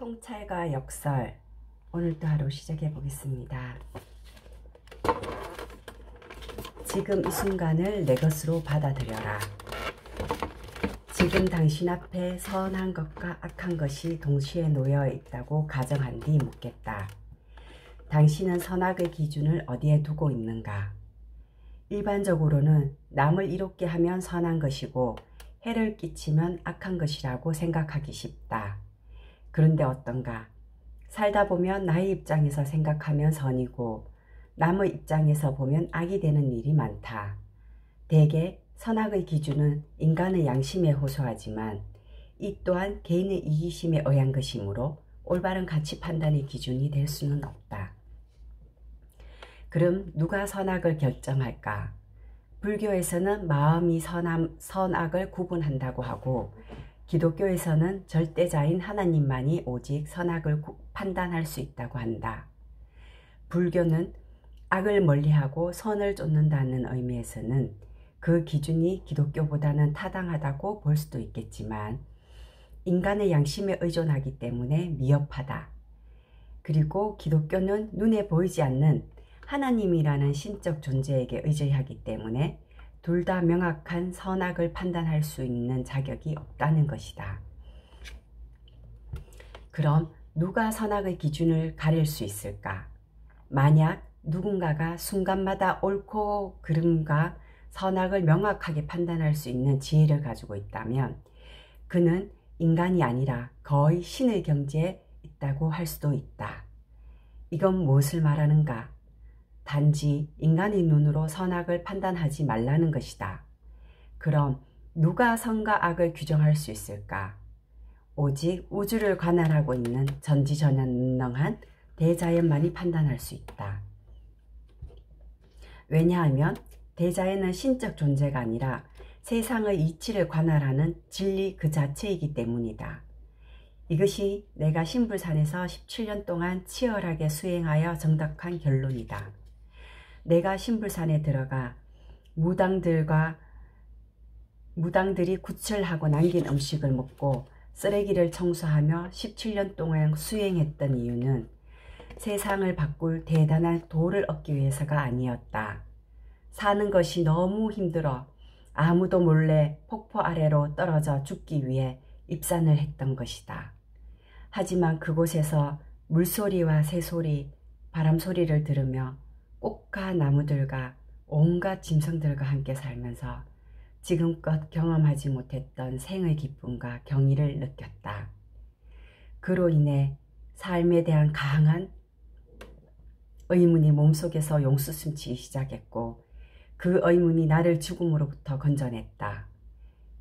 통찰과 역설, 오늘도 하루 시작해 보겠습니다. 지금 이 순간을 내 것으로 받아들여라. 지금 당신 앞에 선한 것과 악한 것이 동시에 놓여 있다고 가정한 뒤 묻겠다. 당신은 선악의 기준을 어디에 두고 있는가? 일반적으로는 남을 이롭게 하면 선한 것이고 해를 끼치면 악한 것이라고 생각하기 쉽다. 그런데 어떤가? 살다 보면 나의 입장에서 생각하면 선이고 남의 입장에서 보면 악이 되는 일이 많다. 대개 선악의 기준은 인간의 양심에 호소하지만 이 또한 개인의 이기심에 의한 것이므로 올바른 가치 판단의 기준이 될 수는 없다. 그럼 누가 선악을 결정할까? 불교에서는 마음이 선악을 구분한다고 하고 기독교에서는 절대자인 하나님만이 오직 선악을 판단할 수 있다고 한다. 불교는 악을 멀리하고 선을 쫓는다는 의미에서는 그 기준이 기독교보다는 타당하다고 볼 수도 있겠지만 인간의 양심에 의존하기 때문에 미흡하다. 그리고 기독교는 눈에 보이지 않는 하나님이라는 신적 존재에게 의지하기 때문에 둘 다 명확한 선악을 판단할 수 있는 자격이 없다는 것이다. 그럼 누가 선악의 기준을 가릴 수 있을까? 만약 누군가가 순간마다 옳고 그름과 선악을 명확하게 판단할 수 있는 지혜를 가지고 있다면 그는 인간이 아니라 거의 신의 경지에 있다고 할 수도 있다. 이건 무엇을 말하는가? 단지 인간의 눈으로 선악을 판단하지 말라는 것이다. 그럼 누가 선과 악을 규정할 수 있을까? 오직 우주를 관할하고 있는 전지전능한 대자연만이 판단할 수 있다. 왜냐하면 대자연은 신적 존재가 아니라 세상의 이치를 관할하는 진리 그 자체이기 때문이다. 이것이 내가 신불산에서 17년 동안 치열하게 수행하여 정답한 결론이다. 내가 신불산에 들어가 무당들이 구출하고 남긴 음식을 먹고 쓰레기를 청소하며 17년 동안 수행했던 이유는 세상을 바꿀 대단한 도를 얻기 위해서가 아니었다. 사는 것이 너무 힘들어 아무도 몰래 폭포 아래로 떨어져 죽기 위해 입산을 했던 것이다. 하지만 그곳에서 물소리와 새소리, 바람소리를 들으며 꽃과 나무들과 온갖 짐승들과 함께 살면서 지금껏 경험하지 못했던 생의 기쁨과 경의를 느꼈다. 그로 인해 삶에 대한 강한 의문이 몸속에서 용수숨치기 시작했고 그 의문이 나를 죽음으로부터 건져냈다.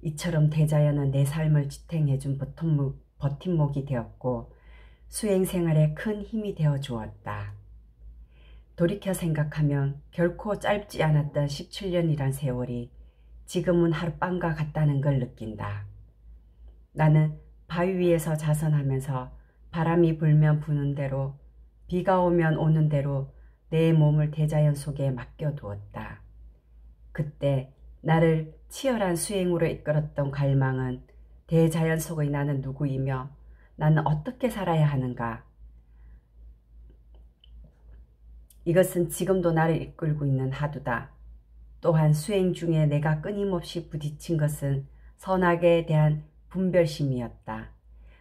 이처럼 대자연은 내 삶을 지탱해준 버팀목이 되었고 수행생활에 큰 힘이 되어 주었다. 돌이켜 생각하면 결코 짧지 않았던 17년이란 세월이 지금은 하룻밤과 같다는 걸 느낀다. 나는 바위 위에서 자선하면서 바람이 불면 부는 대로 비가 오면 오는 대로 내 몸을 대자연 속에 맡겨두었다. 그때 나를 치열한 수행으로 이끌었던 갈망은 대자연 속의 나는 누구이며 나는 어떻게 살아야 하는가? 이것은 지금도 나를 이끌고 있는 하두다. 또한 수행 중에 내가 끊임없이 부딪힌 것은 선악에 대한 분별심이었다.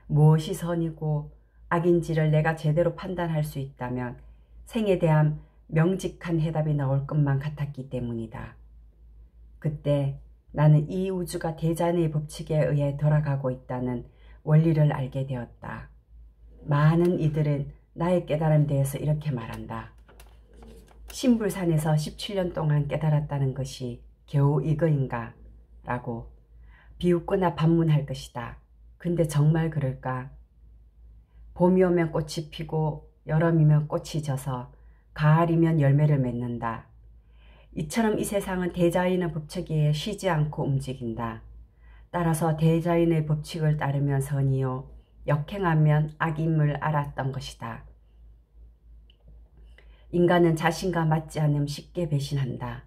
무엇이 선이고 악인지를 내가 제대로 판단할 수 있다면 생에 대한 명직한 해답이 나올 것만 같았기 때문이다. 그때 나는 이 우주가 대자연의 법칙에 의해 돌아가고 있다는 원리를 알게 되었다. 많은 이들은 나의 깨달음에 대해서 이렇게 말한다. 신불산에서 17년 동안 깨달았다는 것이 겨우 이거인가? 라고 비웃거나 반문할 것이다. 근데 정말 그럴까? 봄이 오면 꽃이 피고 여름이면 꽃이 져서 가을이면 열매를 맺는다. 이처럼 이 세상은 대자연의 법칙에 쉬지 않고 움직인다. 따라서 대자연의 법칙을 따르면 선이요 역행하면 악임을 알았던 것이다. 인간은 자신과 맞지 않으면 쉽게 배신한다.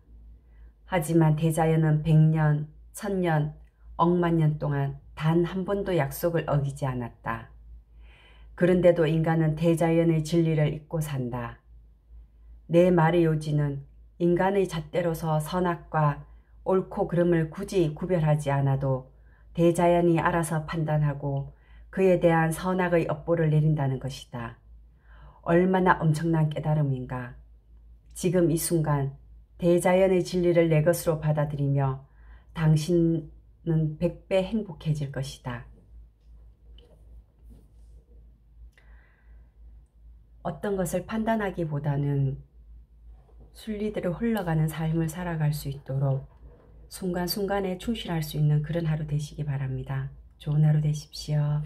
하지만 대자연은 100년, 1000년, 억만 년 동안 단 한 번도 약속을 어기지 않았다. 그런데도 인간은 대자연의 진리를 잊고 산다. 내 말의 요지는 인간의 잣대로서 선악과 옳고 그름을 굳이 구별하지 않아도 대자연이 알아서 판단하고 그에 대한 선악의 업보를 내린다는 것이다. 얼마나 엄청난 깨달음인가. 지금 이 순간 대자연의 진리를 내 것으로 받아들이며 당신은 100배 행복해질 것이다. 어떤 것을 판단하기보다는 순리대로 흘러가는 삶을 살아갈 수 있도록 순간순간에 충실할 수 있는 그런 하루 되시기 바랍니다. 좋은 하루 되십시오.